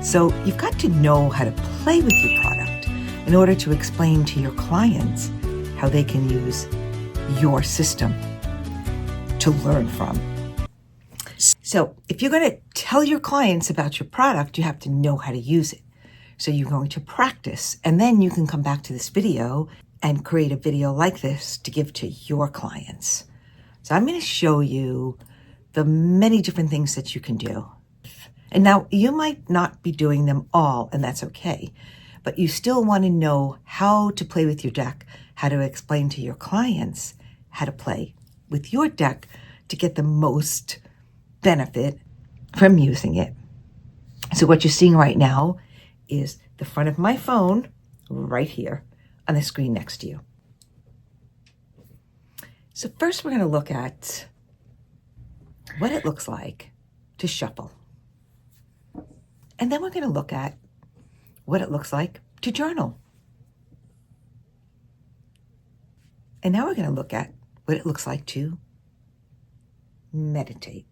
So you've got to know how to play with your product in order to explain to your clients how they can use your system to learn from. So if you're going to tell your clients about your product, you have to know how to use it. So you're going to practice, and then you can come back to this video and create a video like this to give to your clients. So I'm going to show you the many different things that you can do. And now you might not be doing them all, and that's okay, but you still want to know how to play with your deck, how to explain to your clients how to play with your deck to get the most benefit from using it. So what you're seeing right now is the front of my phone right here on the screen next to you. So first we're going to look at what it looks like to shuffle. And then we're going to look at what it looks like to journal. And now we're going to look at what it looks like to meditate.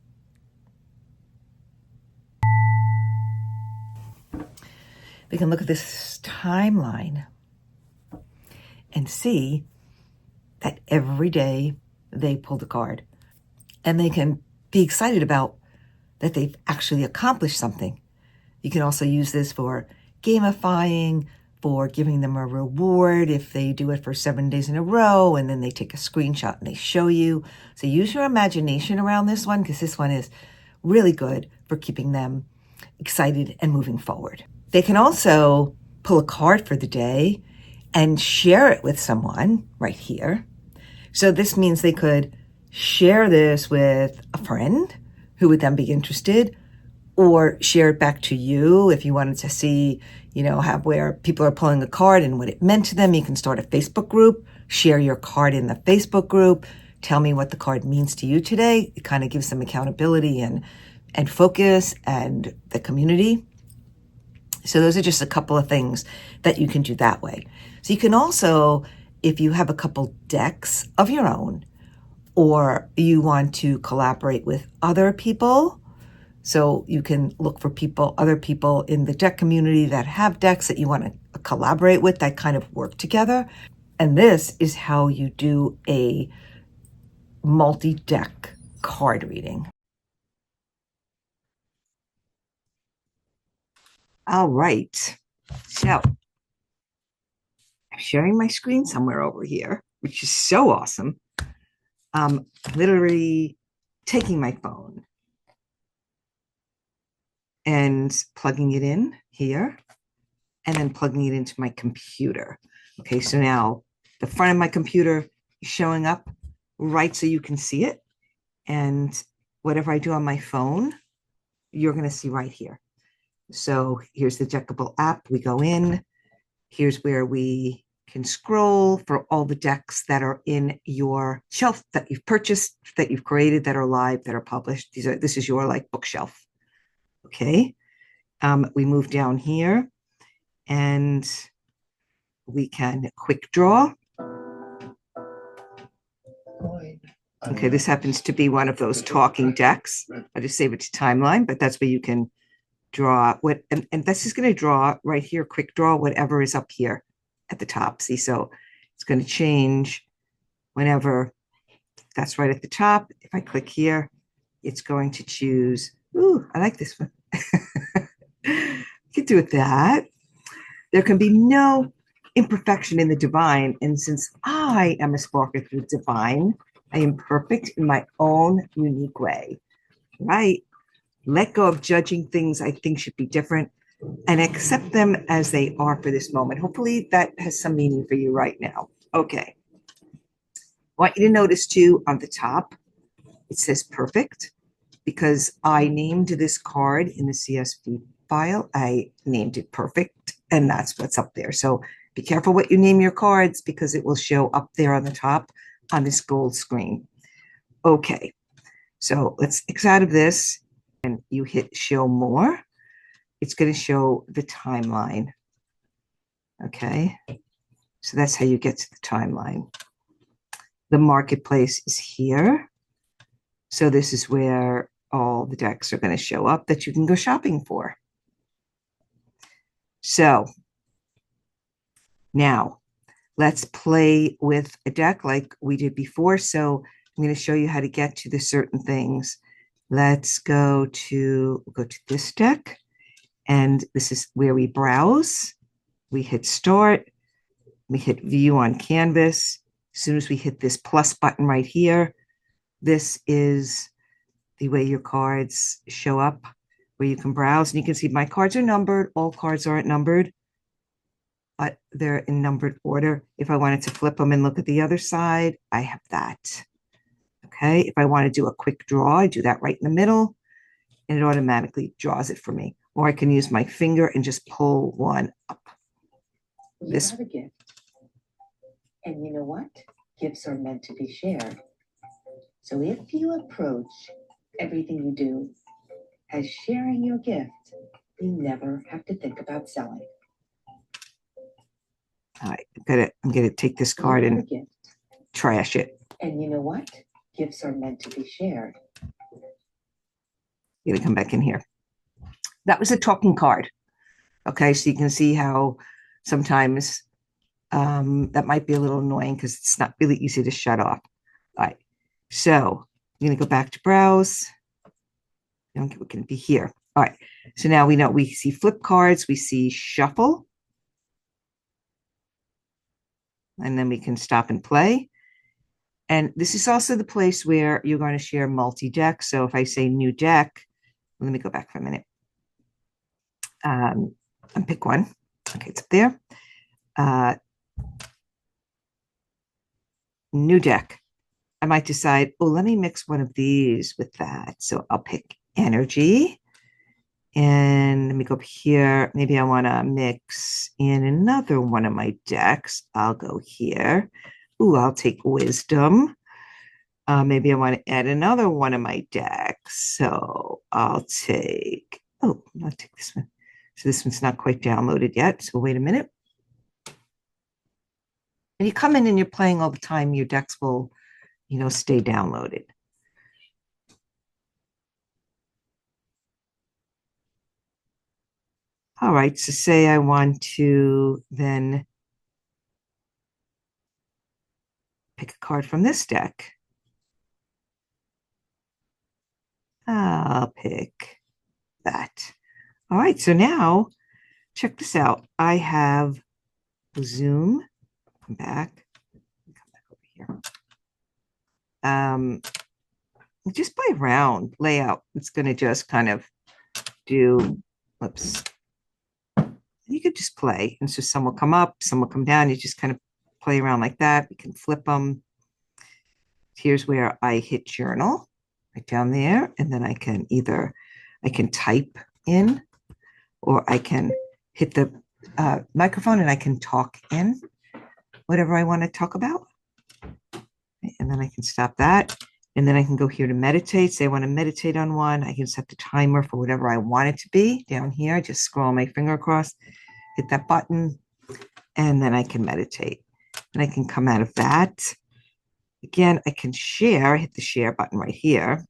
We can look at this timeline and see that every day they pulled a card. And they can be excited about that they've actually accomplished something. You can also use this for gamifying, for giving them a reward if they do it for 7 days in a row, and then they take a screenshot and they show you. So use your imagination around this one, because this one is really good for keeping them excited and moving forward. They can also pull a card for the day and share it with someone right here. So this means they could share this with a friend who would then be interested, or share it back to you if you wanted to see, have where people are pulling a card and what it meant to them. You can start a Facebook group, share your card in the Facebook group, tell me what the card means to you today. It kind of gives them accountability and focus and the community. So those are just a couple of things that you can do that way. So you can also, if you have a couple decks of your own, or you want to collaborate with other people, so you can look for other people in the deck community that have decks that you want to collaborate with, that kind of work together. And this is how you do a multi-deck card reading. All right, so I'm sharing my screen somewhere over here, which is so awesome. I'm literally taking my phone and plugging it in here, and then plugging it into my computer. Okay, so now the front of my computer is showing up right so you can see it. And whatever I do on my phone, you're going to see right here. So here's the Deckible app. We go in. Here's where we can scroll for all the decks that are in your shelf that you've purchased, that you've created, that are live, that are published. This is your bookshelf. Okay. We move down here and we can quick draw. Okay, this happens to be one of those talking decks. I just save it to timeline, but that's where you can draw and this is going to draw right here, quick draw, whatever is up here at the top. See, so it's going to change whenever that's right at the top. If I click here, it's going to choose, ooh, I like this one. You can do it that. There can be no imperfection in the divine. And since I am a sparker through divine, I am perfect in my own unique way, right? Let go of judging things I think should be different and accept them as they are for this moment. Hopefully that has some meaning for you right now. Okay. I want you to notice too, on the top, it says perfect, because I named this card in the CSV file. I named it perfect, and that's what's up there. So be careful what you name your cards, because it will show up there on the top on this gold screen. Okay, so let's X out of this, and you hit show more. It's going to show the timeline. Okay, so that's how you get to the timeline. The marketplace is here. So this is where all the decks are going to show up that you can go shopping for. So now let's play with a deck like we did before. So I'm going to show you how to get to the certain things. Let's go to this deck. And this is where we browse. We hit start. We hit view on canvas. As soon as we hit this plus button right here, this is the way your cards show up, where you can browse. And you can see my cards are numbered. All cards aren't numbered, but they're in numbered order. If I wanted to flip them and look at the other side, I have that. Okay, if I want to do a quick draw, I do that right in the middle, and it automatically draws it for me. Or I can use my finger and just pull one up. You have a gift. And you know what? Gifts are meant to be shared. So if you approach everything you do as sharing your gift, you never have to think about selling. All right, I'm gonna take this card and trash it. And you know what? Gifts are meant to be shared. I'm gonna come back in here. That was a talking card. Okay, so you can see how sometimes that might be a little annoying because it's not really easy to shut off. All right, so I'm going to go back to browse. Okay, we're going to be here. All right, so now we know we see flip cards, we see shuffle, and then we can stop and play. And this is also the place where you're going to share multi-deck. So if I say new deck, let me go back for a minute. And pick one. Okay, it's up there. New deck. I might decide, oh, let me mix one of these with that. So I'll pick energy. And let me go up here. Maybe I want to mix in another one of my decks. I'll go here. Ooh, I'll take wisdom. Maybe I want to add another one of my decks. So I'll take, I'll take this one. So this one's not quite downloaded yet. So wait a minute. And you come in and you're playing all the time, your decks will, stay downloaded. All right, so say I want to then pick a card from this deck. I'll pick that. All right, so now check this out. I have zoom. Come back over here. Just by round layout, it's going to just kind of do, whoops. You could just play. And so some will come up, some will come down. You just kind of play around like that. You can flip them. Here's where I hit journal right down there. And then I can type in, or I can hit the microphone and I can talk in whatever I want to talk about. And then I can stop that. And then I can go here to meditate. Say I want to meditate on one. I can set the timer for whatever I want it to be down here. Just scroll my finger across, hit that button, and then I can meditate. And I can come out of that. Again, I can share, hit the share button right here.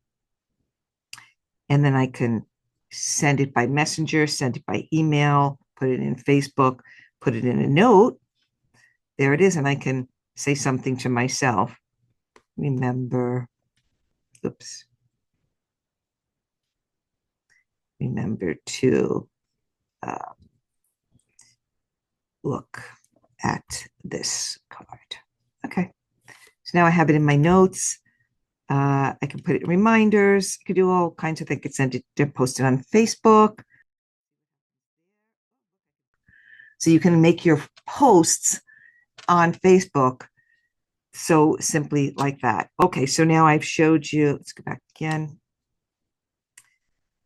And then I can send it by messenger, send it by email, put it in Facebook, put it in a note. There it is. And I can say something to myself. Remember to look at this card. Okay. So now I have it in my notes. I can put it in reminders. I could do all kinds of things. I could send it to post it on Facebook. So you can make your posts on Facebook so simply like that. Okay, so now I've showed you, let's go back again.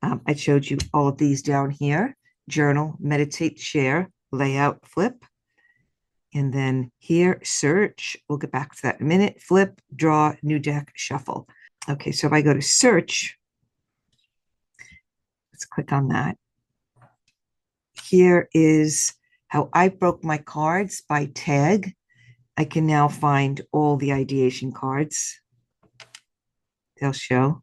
I showed you all of these down here: journal, meditate, share, layout, flip. And then here, search. We'll get back to that in a minute. Flip, draw, new deck, shuffle. Okay, so if I go to search, let's click on that. Here is how I broke my cards by tag. I can now find all the ideation cards. They'll show.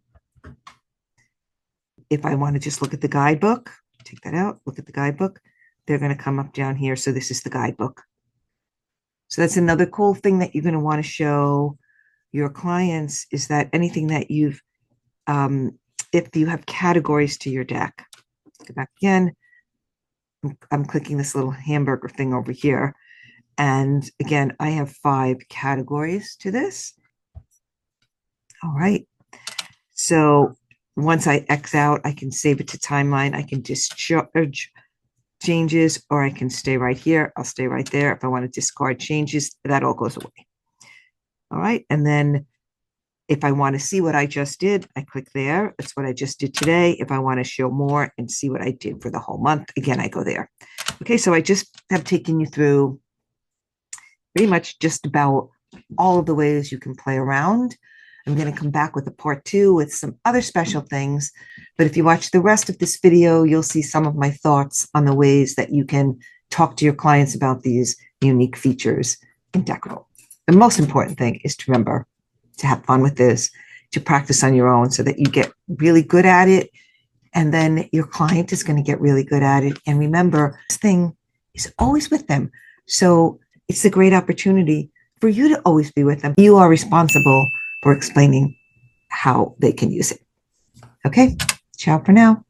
If I want to just look at the guidebook, take that out, look at the guidebook. they're going to come up down here. So this is the guidebook. So that's another cool thing that you're going to want to show your clients is that anything that you've, if you have categories to your deck, go back again. I'm clicking this little hamburger thing over here. And again, I have 5 categories to this. All right. So once I X out, I can save it to timeline. I can discharge changes, or I can stay right here. I'll stay right there. If I want to discard changes, that all goes away. All right. And then if I want to see what I just did, I click there. That's what I just did today. If I want to show more and see what I did for the whole month, again, I go there. Okay, so I just have taken you through pretty much just about all of the ways you can play around. I'm going to come back with a part 2 with some other special things. But if you watch the rest of this video, you'll see some of my thoughts on the ways that you can talk to your clients about these unique features in Deckible. The most important thing is to remember to have fun with this, to practice on your own so that you get really good at it. And then your client is going to get really good at it. And remember, this thing is always with them. So it's a great opportunity for you to always be with them. You are responsible for explaining how they can use it. Okay, ciao for now.